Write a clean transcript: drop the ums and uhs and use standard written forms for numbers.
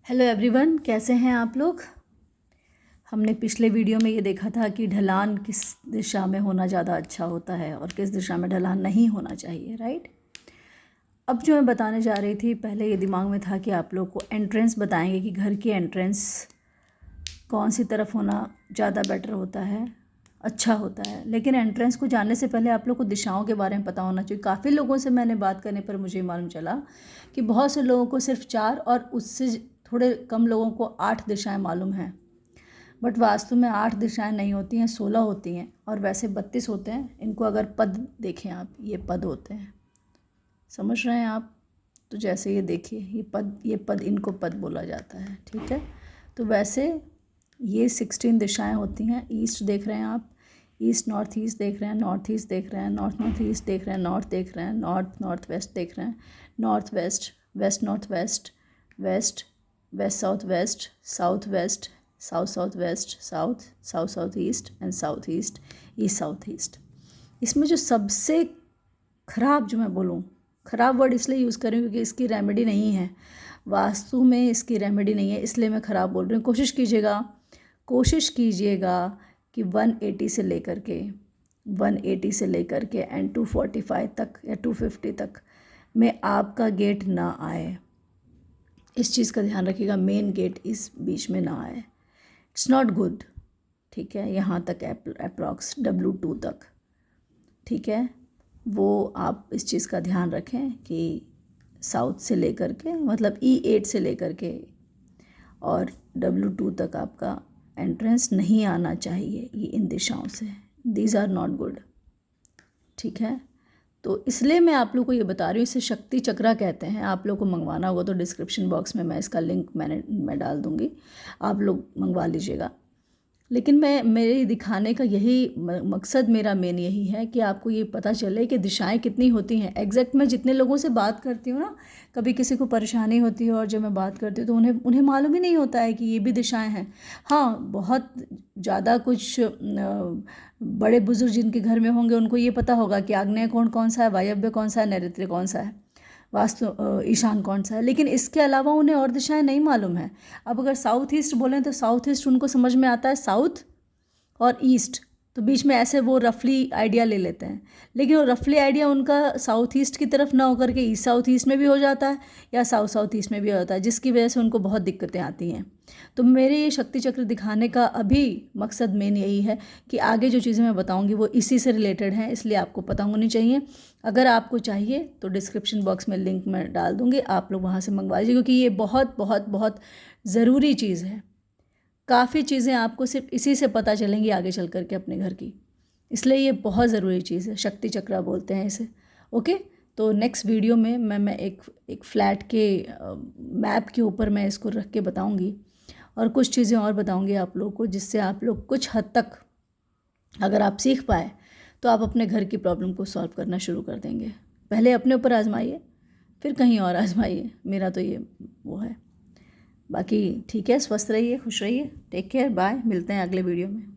Hello everyone, कैसे हैं आप लोग। हमने पिछले वीडियो में ये देखा था कि ढलान किस दिशा में होना ज़्यादा अच्छा होता है और किस दिशा में ढलान नहीं होना चाहिए, राइट। अब जो मैं बताने जा रही थी, पहले ये दिमाग में था कि आप लोग को एंट्रेंस बताएंगे कि घर की एंट्रेंस कौन सी तरफ होना ज़्यादा बेटर होता है, अच्छा होता है। लेकिन एंट्रेंस को जानने से पहले आप लोग को दिशाओं के बारे में पता होना चाहिए। काफ़ी लोगों से मैंने बात करने पर मुझे मालूम चला कि बहुत से लोगों को सिर्फ 4 और उससे थोड़े कम लोगों को 8 दिशाएं मालूम हैं। बट वास्तु में 8 दिशाएं नहीं होती हैं, 16 होती हैं और वैसे 32 होते हैं। इनको अगर पद देखें आप, ये पद होते हैं, समझ रहे हैं आप। तो जैसे ये देखिए, ये पद इनको पद बोला जाता है, ठीक है। तो वैसे ये 16 दिशाएं होती हैं। ईस्ट देख रहे हैं आप, ईस्ट नॉर्थ ईस्ट देख रहे हैं, नॉर्थ ईस्ट देख रहे हैं, नॉर्थ नॉर्थ ईस्ट देख रहे हैं, नॉर्थ देख रहे हैं, नॉर्थ नॉर्थ वेस्ट देख रहे हैं, north west, west north west, west west south west, south west, south south west, south south south east and south east, east south east. इसमें जो सबसे ख़राब, जो मैं बोलूँ ख़राब वर्ड इसलिए यूज़ कर रही हूँ क्योंकि इसकी रेमेडी नहीं है, वास्तु में इसकी रेमेडी नहीं है, इसलिए मैं ख़राब बोल रही हूँ। कोशिश कीजिएगा कि 180 से लेकर के एंड 245 तक या 250 तक में आपका गेट ना आए। इस चीज़ का ध्यान रखिएगा, मेन गेट इस बीच में ना आए। इट्स नॉट गुड, ठीक है। यहाँ तक अप्रॉक्स W2 तक, ठीक है। वो आप इस चीज़ का ध्यान रखें कि साउथ से लेकर के, मतलब E8 से लेकर के और W2 तक आपका एंट्रेंस नहीं आना चाहिए ये इन दिशाओं से। दीज आर नॉट गुड, ठीक है। तो इसलिए मैं आप लोग को ये बता रही हूँ। इसे शक्ति चक्रा कहते हैं। आप लोग को मंगवाना होगा तो डिस्क्रिप्शन बॉक्स में मैं इसका लिंक मैं डाल दूँगी, आप लोग मंगवा लीजिएगा। लेकिन मेरे दिखाने का यही मकसद, मेरा मेन यही है कि आपको ये पता चले कि दिशाएं कितनी होती हैं। एग्जैक्ट मैं जितने लोगों से बात करती हूँ ना, कभी किसी को परेशानी होती है और जब मैं बात करती हूँ तो उन्हें मालूम ही नहीं होता है कि ये भी दिशाएं हैं। हाँ, बहुत ज़्यादा कुछ बड़े बुजुर्ग जिनके घर में होंगे उनको ये पता होगा कि आग्नेय कोण कौन सा है, वायव्य कौन सा है, नैऋत्य कौन सा है, वास्तु ईशान कौन सा है। लेकिन इसके अलावा उन्हें और दिशाएं नहीं मालूम है। अब अगर साउथ ईस्ट बोलें तो साउथ ईस्ट उनको समझ में आता है, साउथ और ईस्ट, तो बीच में ऐसे वो रफली आइडिया ले लेते हैं। लेकिन वो रफली आइडिया उनका साउथ ईस्ट की तरफ ना होकर के ईस्ट साउथ ईस्ट में भी हो जाता है या साउथ साउथ ईस्ट में भी हो जाता है, जिसकी वजह से उनको बहुत दिक्कतें आती हैं। तो मेरे ये शक्ति चक्र दिखाने का अभी मकसद मेन यही है कि आगे जो चीज़ें मैं बताऊंगी वो इसी से रिलेटेड हैं, इसलिए आपको पता होनी चाहिए। अगर आपको चाहिए तो डिस्क्रिप्शन बॉक्स में लिंक मैं डाल दूँगी, आप लोग वहाँ से मंगवा लीजिए, क्योंकि ये बहुत बहुत बहुत ज़रूरी चीज़ है। काफ़ी चीज़ें आपको सिर्फ इसी से पता चलेंगी आगे चल कर के अपने घर की, इसलिए ये बहुत ज़रूरी चीज़ है। शक्ति चक्रा बोलते हैं इसे, ओके। तो नेक्स्ट वीडियो में मैं एक फ्लैट के मैप के ऊपर मैं इसको रख के बताऊंगी और कुछ चीज़ें और बताऊंगी आप लोग को, जिससे आप लोग कुछ हद तक अगर आप सीख पाए तो आप अपने घर की प्रॉब्लम को सॉल्व करना शुरू कर देंगे। पहले अपने ऊपर आजमाइए, फिर कहीं और आजमाइए। मेरा तो ये वो है। बाकी ठीक है, स्वस्थ रहिए, खुश रहिए, टेक केयर, बाय। मिलते हैं अगले वीडियो में।